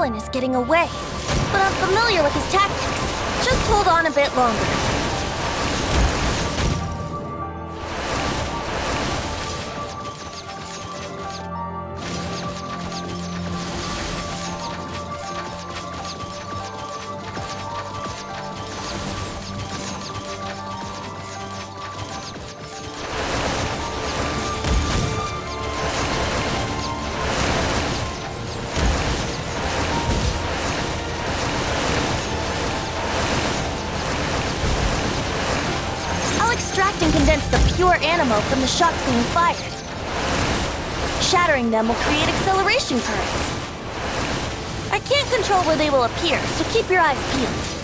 Fallen is getting away, but I'm familiar with his tactics. Just hold on a bit longer. Extract and condense the pure animo from the shots being fired. Shattering them will create acceleration currents. I can't control where they will appear, so keep your eyes peeled.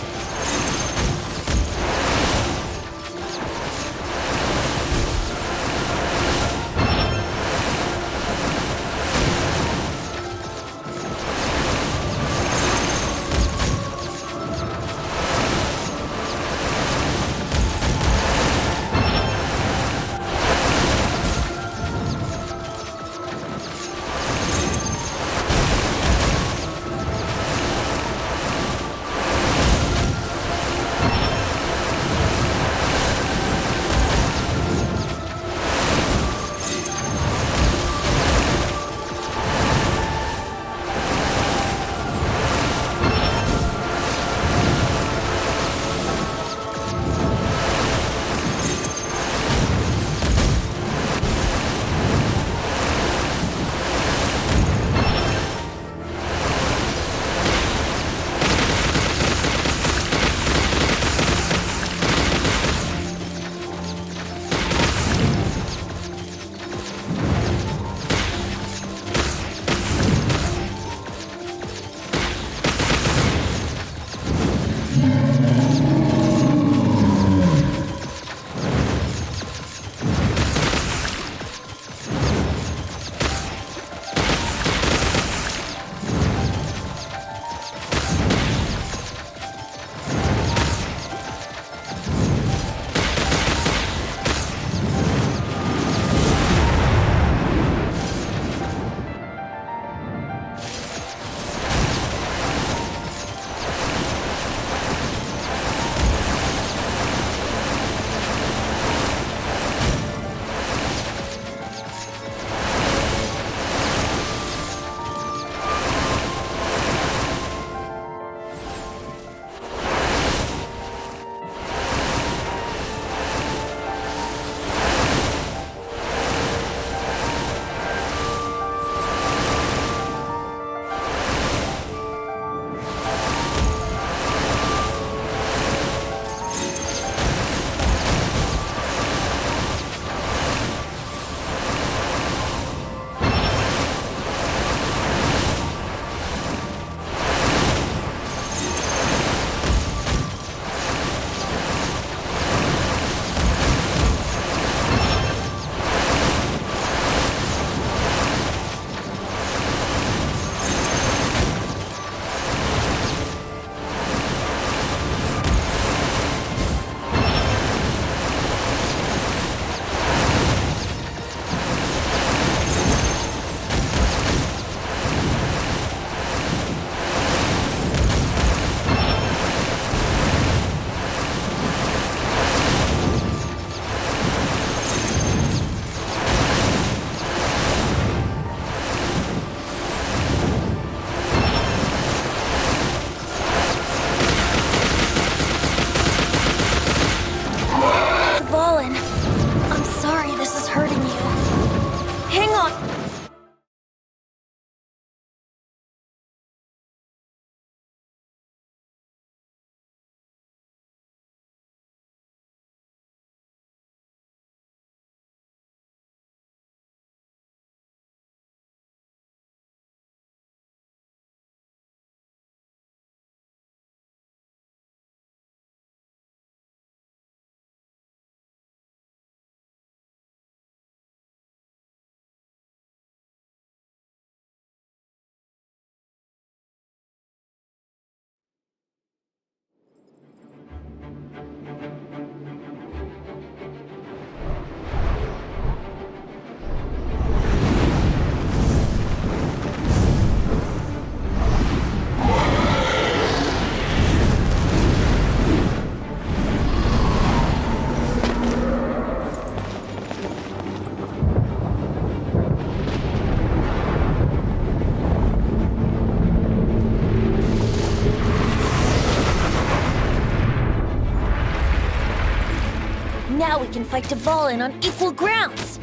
Now we can fight Dvalin on equal grounds.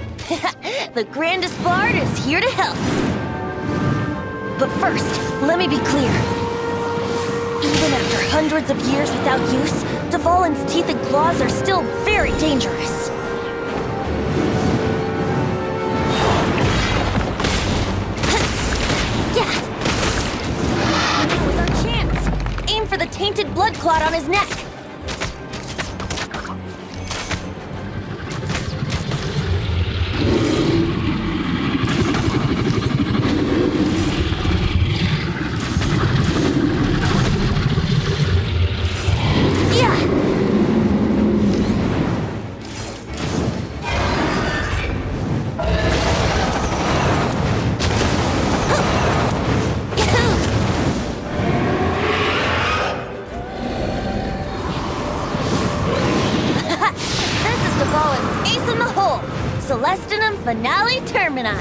The grandest bard is here to help. But first, let me be clear. Even after hundreds of years without use, Dvalin's teeth and claws are still very dangerous. Yeah. That was our chance. Aim for the tainted blood clot on his neck. Finale Termini.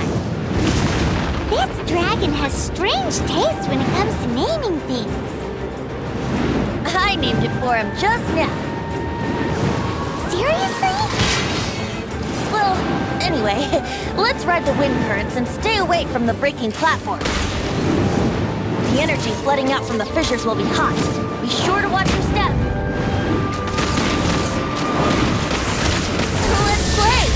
This dragon has strange taste when it comes to naming things. I named it for him just now. Seriously? Well, anyway, let's ride the wind currents and stay away from the breaking platforms. The energy flooding out from the fissures will be hot. Be sure to watch your step. Let's play!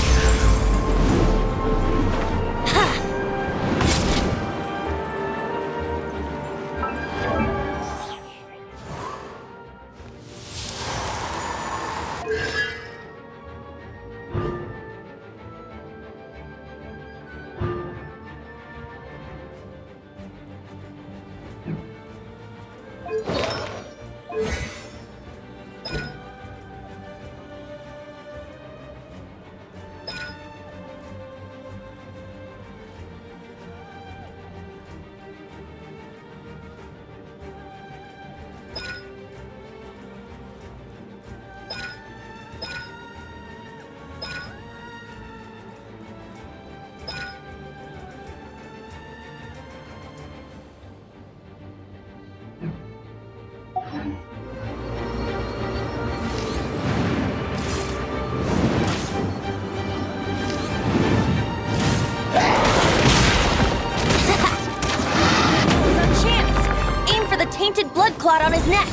Tainted blood clot on his neck.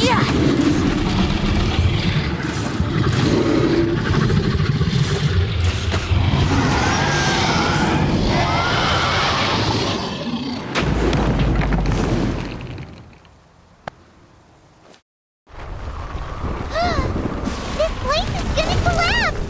Yeah. This place is gonna collapse!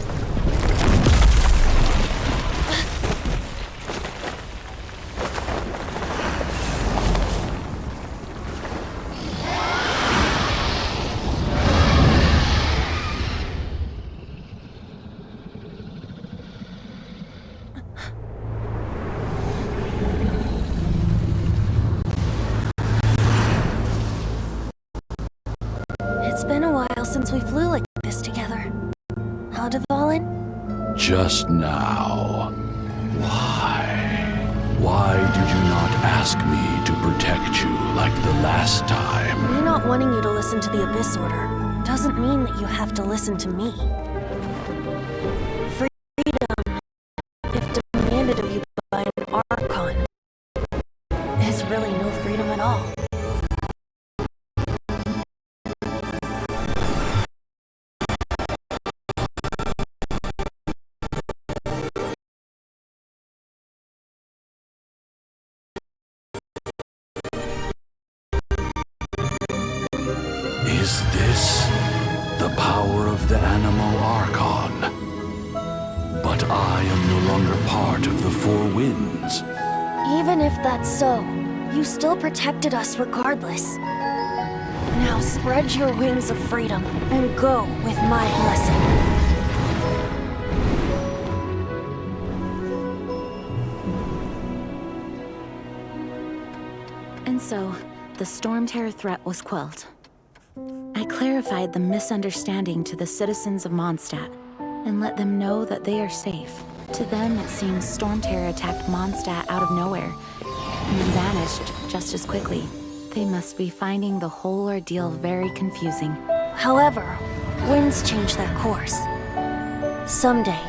It's been a while since we flew like this together. How, Dvalin? Just now. Why? Why did you not ask me to protect you like the last time? Me not wanting you to listen to the Abyss Order doesn't mean that you have to listen to me. Freedom, if demanded of you by an Archon, is really no freedom at all. Is this the power of the Animo Archon? But I am no longer part of the Four Winds. Even if that's so, you still protected us regardless. Now spread your wings of freedom and go with my blessing. And so, the Stormterror threat was quelled. I clarified the misunderstanding to the citizens of Mondstadt and let them know that they are safe. To them, it seems Stormterror attacked Mondstadt out of nowhere, and then vanished just as quickly. They must be finding the whole ordeal very confusing. However, winds change their course. Someday,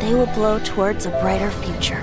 they will blow towards a brighter future.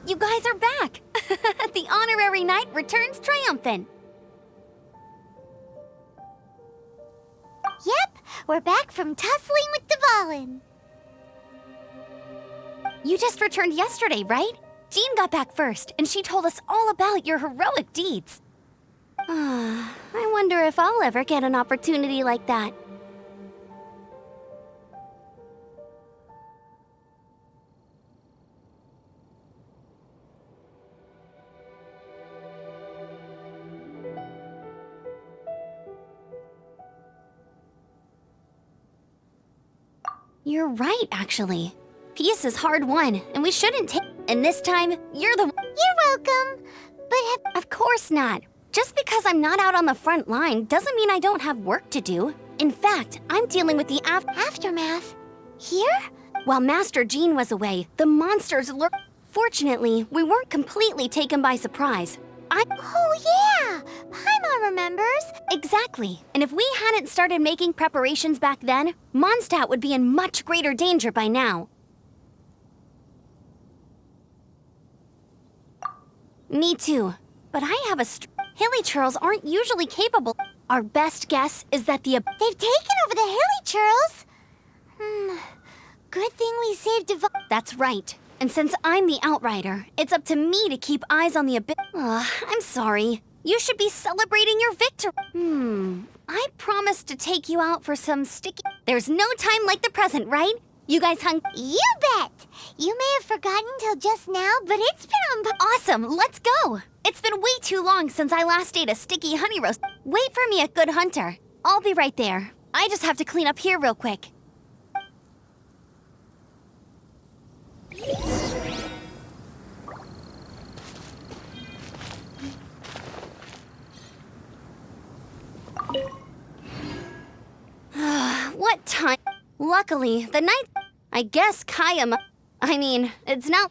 You guys are back! The honorary knight returns triumphant. Yep, we're back from tussling with Dvalin. You just returned yesterday, right? Jean got back first, and she told us all about your heroic deeds. I wonder if I'll ever get an opportunity like that. You're right, actually. Peace is hard won, and we shouldn't take. And this time, you're the. You're welcome. But of course not. Just because I'm not out on the front line doesn't mean I don't have work to do. In fact, I'm dealing with the aftermath. Here? While Master Jean was away, the monsters lurked. Fortunately, we weren't completely taken by surprise. Oh yeah! Paimon remembers! Exactly. And if we hadn't started making preparations back then, Mondstadt would be in much greater danger by now. Me too. But I have a Hilly Churls aren't usually capable. Our best guess is that they've taken over the Hilly Churls? Good thing we saved That's right. And since I'm the Outrider, it's up to me to keep eyes on the abyss. I'm sorry. You should be celebrating your victory. I promised to take you out for some sticky... There's no time like the present, right? You guys hung... You bet! You may have forgotten till just now, but it's been on... Awesome, let's go! It's been way too long since I last ate a sticky honey roast. Wait for me at Good Hunter. I'll be right there. I just have to clean up here real quick. What time? Luckily, the night... I guess Kaya... I mean, it's not...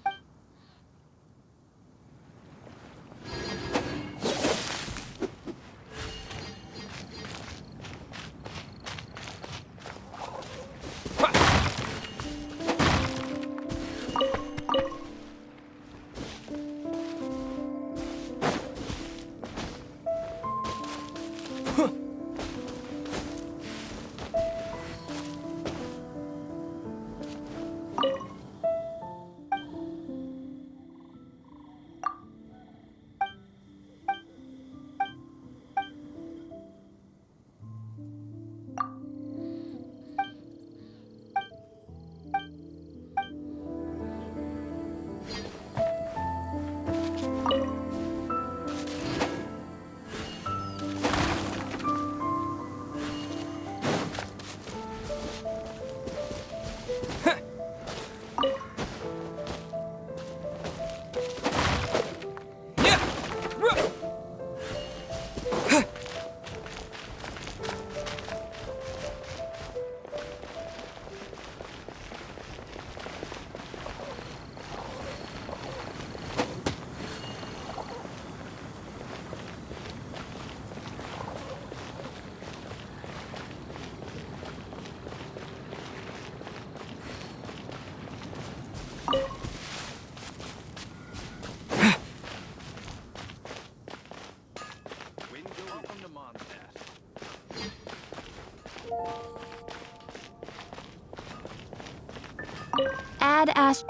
Add Ast...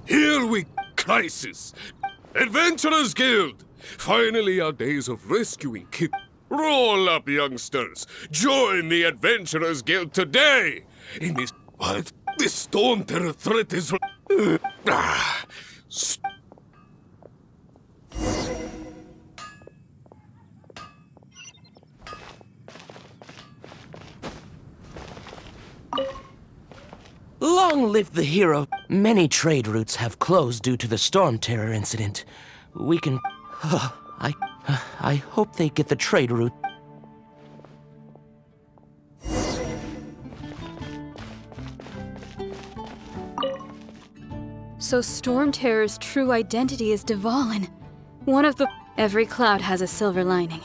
Here we crisis! Adventurers Guild! Finally our days of rescuing kids. Roll up, youngsters! Join the Adventurers Guild today! In this... What? This Stormterror threat is... Ah. Long live the hero. Many trade routes have closed due to the Stormterror incident. We can... I hope they get the trade route. So Stormterror's true identity is Dvalin. One of the... Every cloud has a silver lining.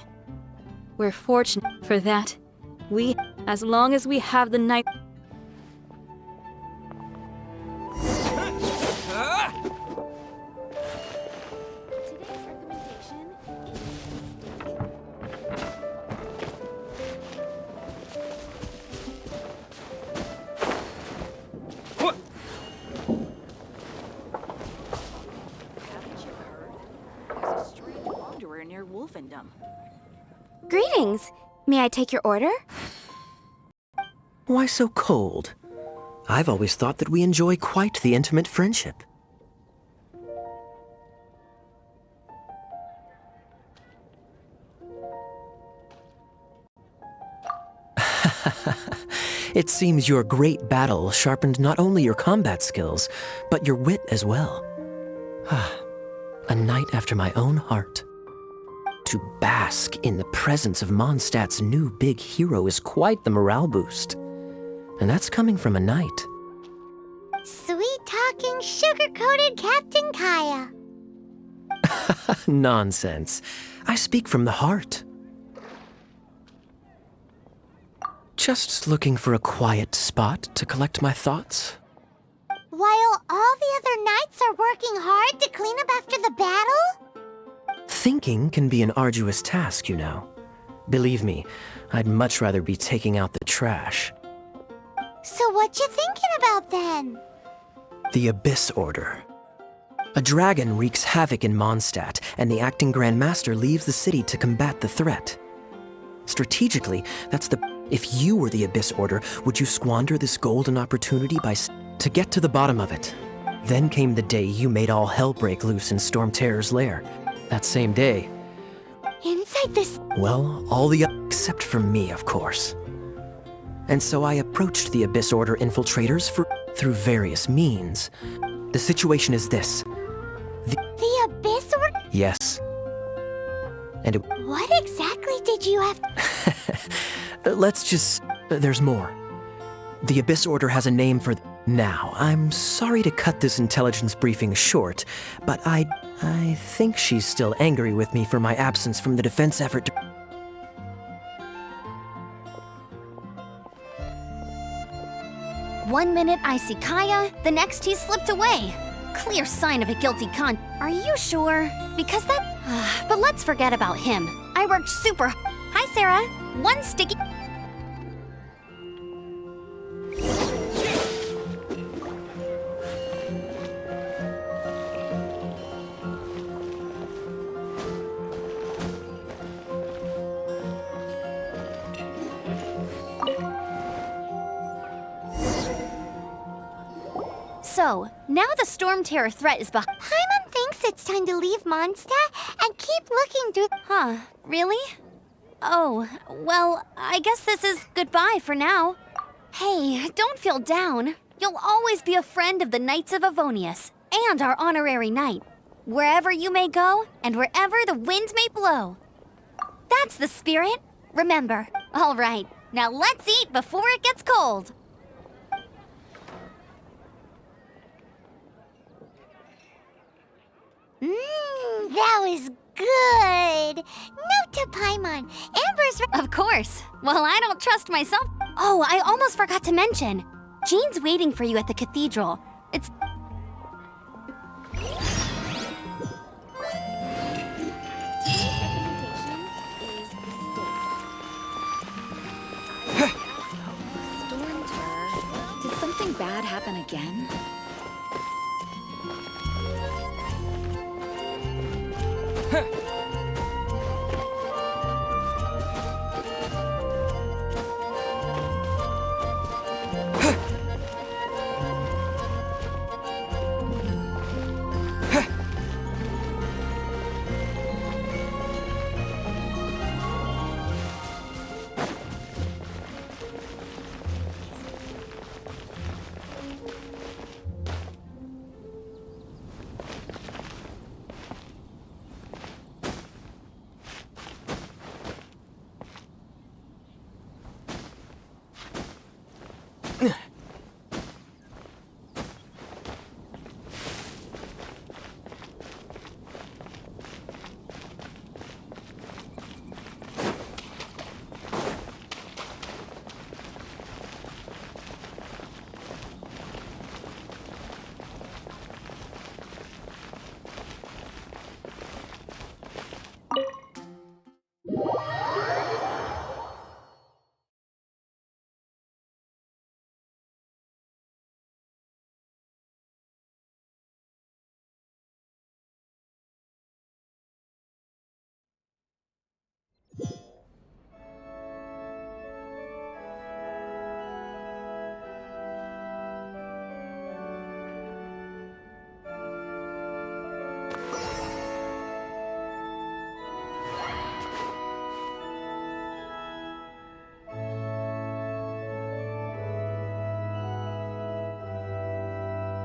We're fortunate for that. As long as we have the night... Greetings. May I take your order? Why so cold? I've always thought that we enjoy quite the intimate friendship. It seems your great battle sharpened not only your combat skills, but your wit as well. A knight after my own heart. To bask in the presence of Mondstadt's new big hero is quite the morale boost. And that's coming from a knight. Sweet-talking, sugar-coated Captain Kaya. Nonsense. I speak from the heart. Just looking for a quiet spot to collect my thoughts. While all the other knights are working hard to clean up after the battle? Thinking can be an arduous task, you know. Believe me, I'd much rather be taking out the trash. So what you thinking about then? The Abyss Order. A dragon wreaks havoc in Mondstadt, and the acting Grand Master leaves the city to combat the threat. Strategically, that's the... If you were the Abyss Order, would you squander this golden opportunity to get to the bottom of it? Then came the day you made all hell break loose in Stormterror's lair. That same day... Inside this... Well, all the... except for me, of course. And so I approached the Abyss Order infiltrators through various means. The situation is this. The Abyss Order? Yes. And it... What exactly did you have... Let's just... there's more. The Abyss Order has a name for... Now, I'm sorry to cut this intelligence briefing short, but I think she's still angry with me for my absence from the defense effort to... One minute I see Kaya, the next he slipped away. Clear sign of a guilty con... Are you sure? Because that... but let's forget about him. I worked super... Hi, Sarah. One sticky... So, now the Stormterror threat is behind. Paimon thinks it's time to leave Mondstadt and keep looking through... Huh, really? Oh, well, I guess this is goodbye for now. Hey, don't feel down. You'll always be a friend of the Knights of Avonius, and our honorary knight. Wherever you may go, and wherever the wind may blow. That's the spirit. Remember. All right, Now let's eat before it gets cold. That was good. Note to Paimon, Amber's... Of course. Well, I don't trust myself. Oh, I almost forgot to mention. Jean's waiting for you at the cathedral. It's... Stormterror? Did something bad happen again?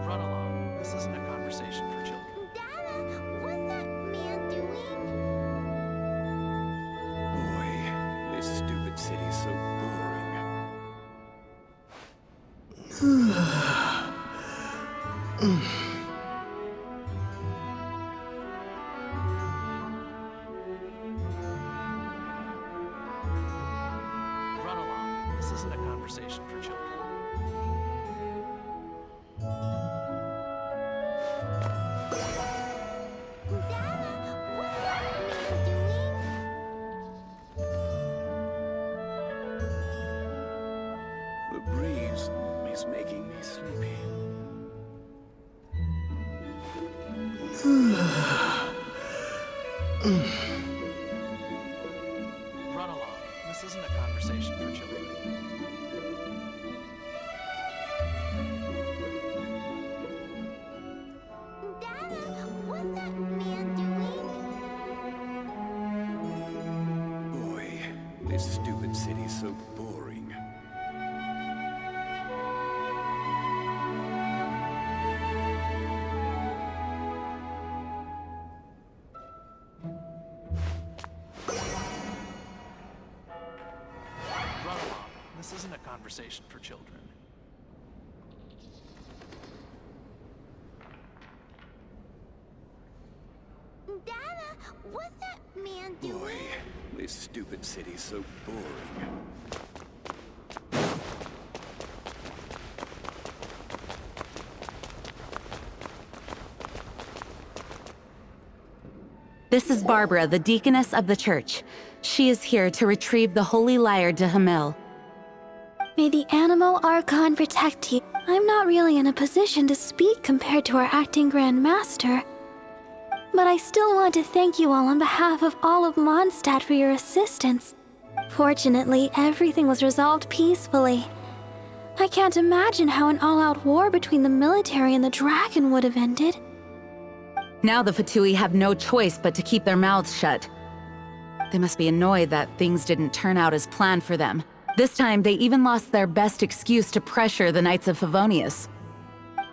Run along. This isn't a conversation for children. Dada, what's that man doing? Boy, this stupid city's so boring. Run along. This isn't a conversation for children. The breeze is making me sleepy. Run along. This isn't a conversation for children. Dada, what's that man doing? Boy, this stupid city's so boring. Run along. This isn't a conversation for children. Dada, what's that man doing? Boy, this stupid city's so boring. This is Barbara, the deaconess of the church. She is here to retrieve the holy lyre to Hamil. May the Animal Archon protect you. I'm not really in a position to speak compared to our acting Grand Master. But I still want to thank you all on behalf of all of Mondstadt for your assistance. Fortunately, everything was resolved peacefully. I can't imagine how an all-out war between the military and the dragon would have ended. Now the Fatui have no choice but to keep their mouths shut. They must be annoyed that things didn't turn out as planned for them. This time, they even lost their best excuse to pressure the Knights of Favonius.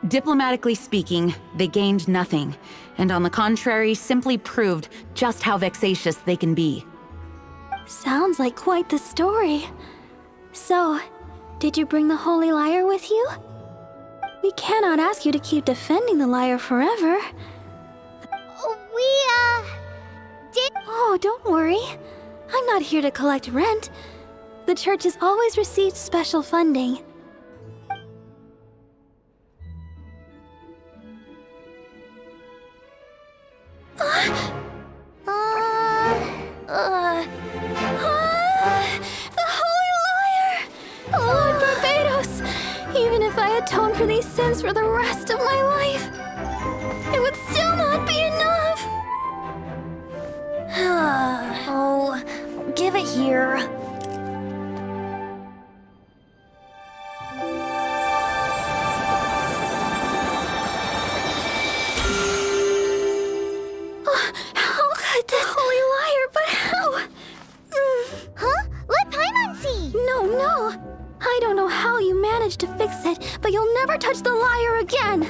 Diplomatically speaking, they gained nothing, and on the contrary, simply proved just how vexatious they can be. Sounds like quite the story. So, did you bring the Holy Lyre with you? We cannot ask you to keep defending the lyre forever. Did. Oh, don't worry. I'm not here to collect rent. The church has always received special funding. The Holy Lyre! Lord Barbados! Even if I atone for these sins for the rest of my life, it would still not be enough! Oh, give it here. How could the Holy Lyre, but how? Huh? Let Paimon see! No. I don't know how you managed to fix it, but you'll never touch the lyre again!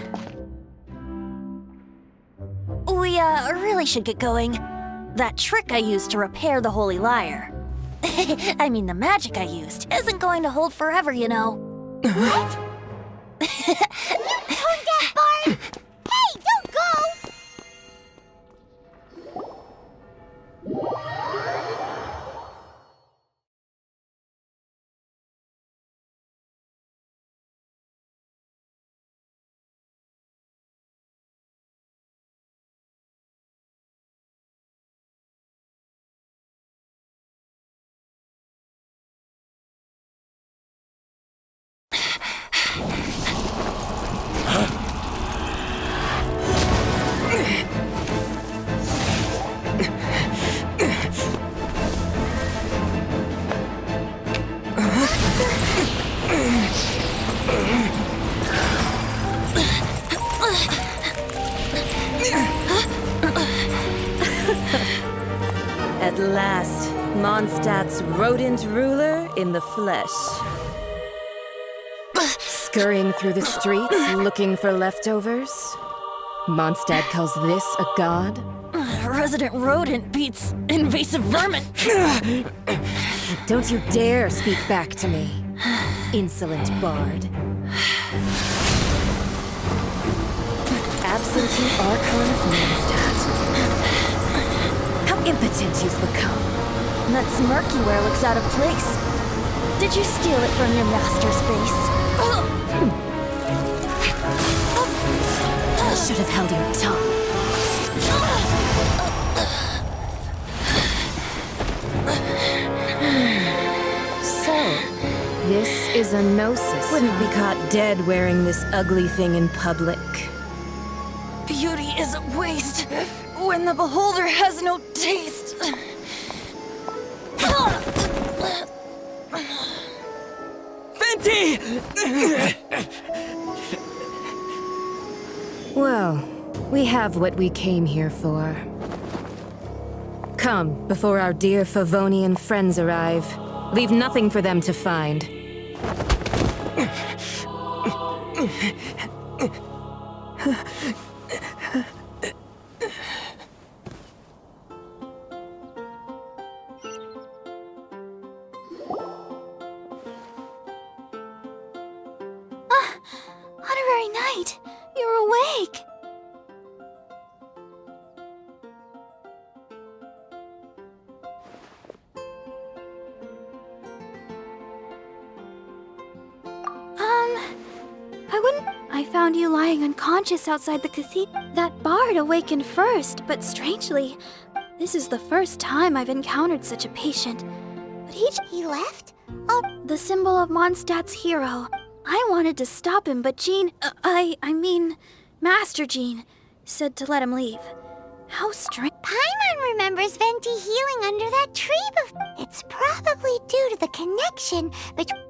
We, really should get going. That trick I used to repair the Holy Lyre. I mean, the magic I used isn't going to hold forever, you know. What? You tone deaf, Bard! Hey, don't go! At last, Mondstadt's rodent ruler in the flesh. Scurrying through the streets looking for leftovers? Mondstadt calls this a god? Resident rodent beats invasive vermin. Don't you dare speak back to me, insolent bard. Absentee Archon of Mondstadt. How impotent you've become. That smirky wear looks out of place. Did you steal it from your master's face? You should have held your tongue. So, this is a gnosis. Wouldn't be caught dead wearing this ugly thing in public. Beauty is a waste when the beholder has no taste. Fenty! Well, we have what we came here for. Come, before our dear Favonian friends arrive. Leave nothing for them to find. Honorary Knight, you're awake! I found you lying unconscious outside the cathedral. That bard awakened first, but strangely, this is the first time I've encountered such a patient. But He left? the symbol of Mondstadt's hero. I wanted to stop him, but Jean, I mean, Master Jean, said to let him leave. How strange. Paimon remembers Venti healing under that tree before. It's probably due to the connection between...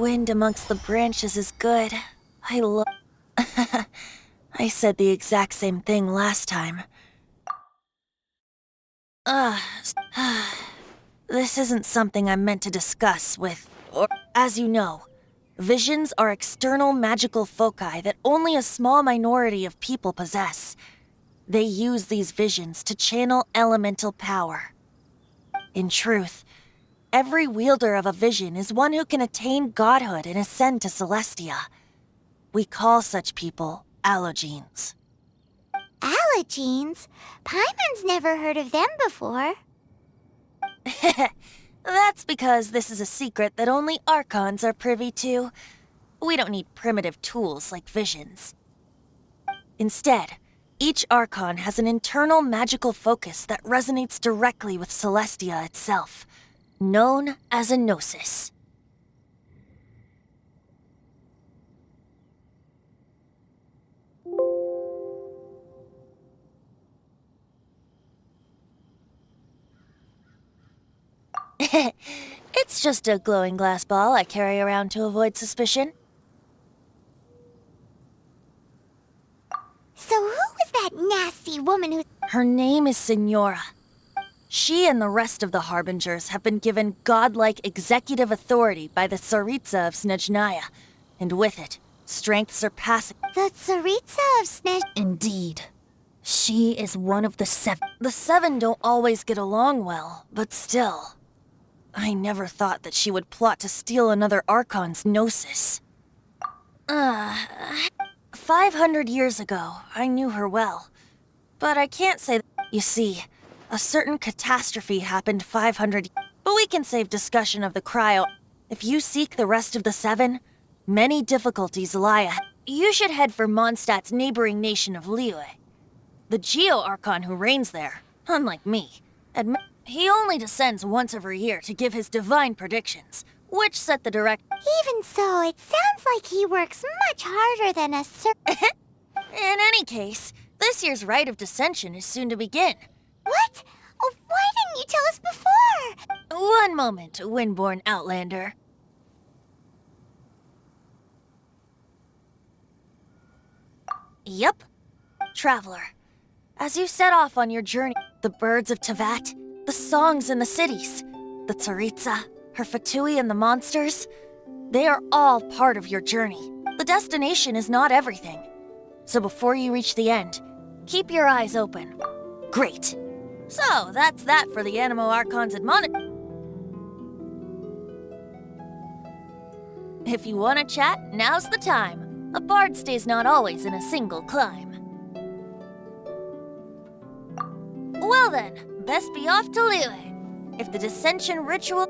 wind amongst the branches is good. I love... I said the exact same thing last time. This isn't something I'm meant to discuss with... As you know, visions are external magical foci that only a small minority of people possess. They use these visions to channel elemental power. In truth, every wielder of a vision is one who can attain godhood and ascend to Celestia. We call such people allogenes. Allogenes? Paimon's never heard of them before. That's because this is a secret that only Archons are privy to. We don't need primitive tools like visions. Instead, each Archon has an internal magical focus that resonates directly with Celestia itself, known as a gnosis. It's just a glowing glass ball I carry around to avoid suspicion. So who was that nasty woman who... Her name is Signora. She and the rest of the Harbingers have been given godlike executive authority by the Tsaritsa of Snezhnaya, and with it, strength surpassing... The Tsaritsa of Snezh... Indeed. She is one of the 7. The 7 don't always get along well, but still... I never thought that she would plot to steal another Archon's gnosis. 500 years ago, I knew her well. But I can't say that... You see, a certain catastrophe happened 500... But we can save discussion of the cryo. If you seek the rest of the 7, many difficulties lie ahead. You should head for Mondstadt's neighboring nation of Liyue. The Geo-Archon who reigns there, unlike me, he only descends once every year to give his divine predictions, which set the direct... Even so, it sounds like he works much harder than a In any case, this year's Rite of Descension is soon to begin. What? Oh, why didn't you tell us before? One moment, Windborn Outlander. Yup. Traveler, as you set off on your journey, the birds of Tevat, the songs in the cities, the Tsaritsa, her Fatui and the monsters, they are all part of your journey. The destination is not everything. So before you reach the end, keep your eyes open. Great. So, that's that for the Animo Archon's admonition. If you want to chat, now's the time. A bard stays not always in a single climb. Well then, best be off to Liyue. If the Dissension ritual...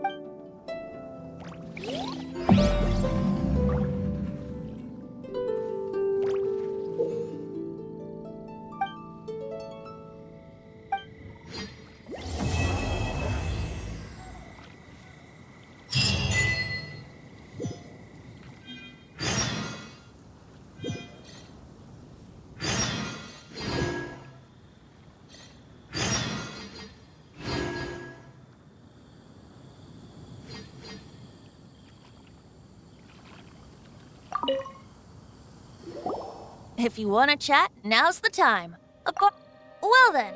If you want to chat, now's the time. Well then.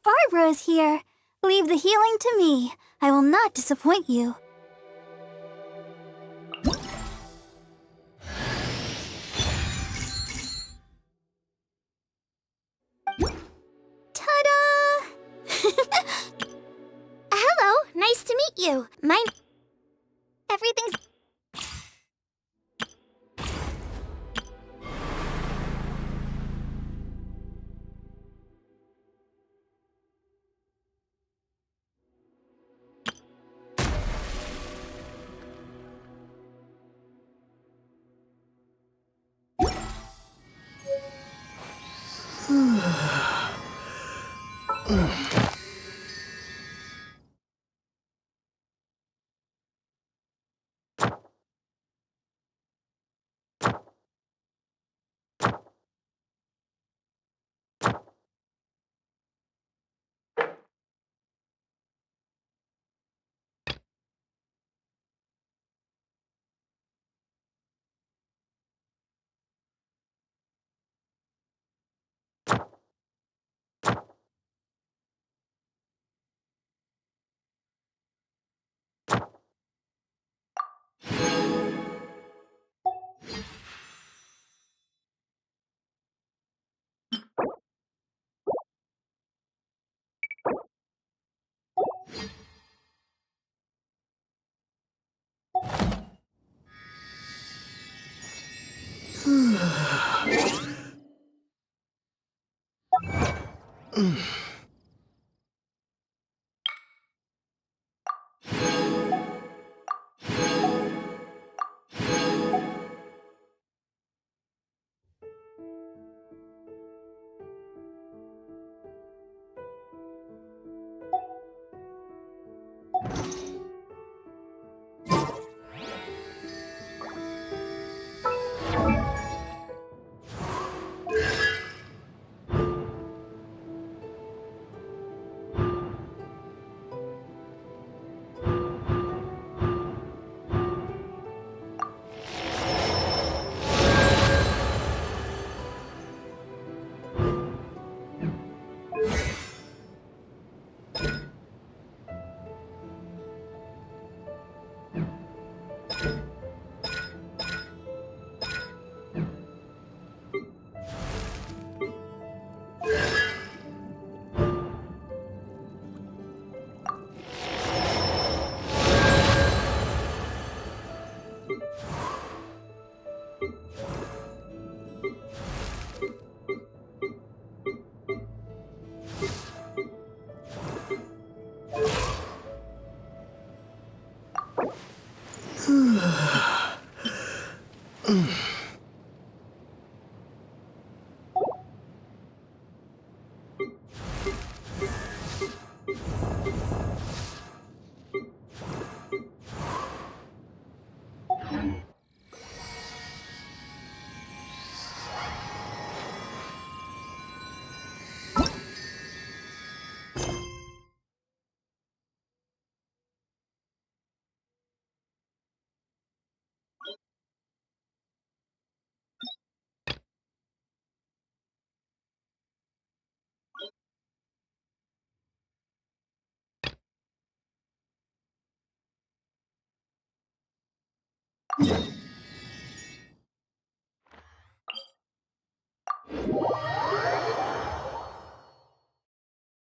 Barbara's here. Leave the healing to me. I will not disappoint you. Ta-da! Hello, nice to meet you. Everything's...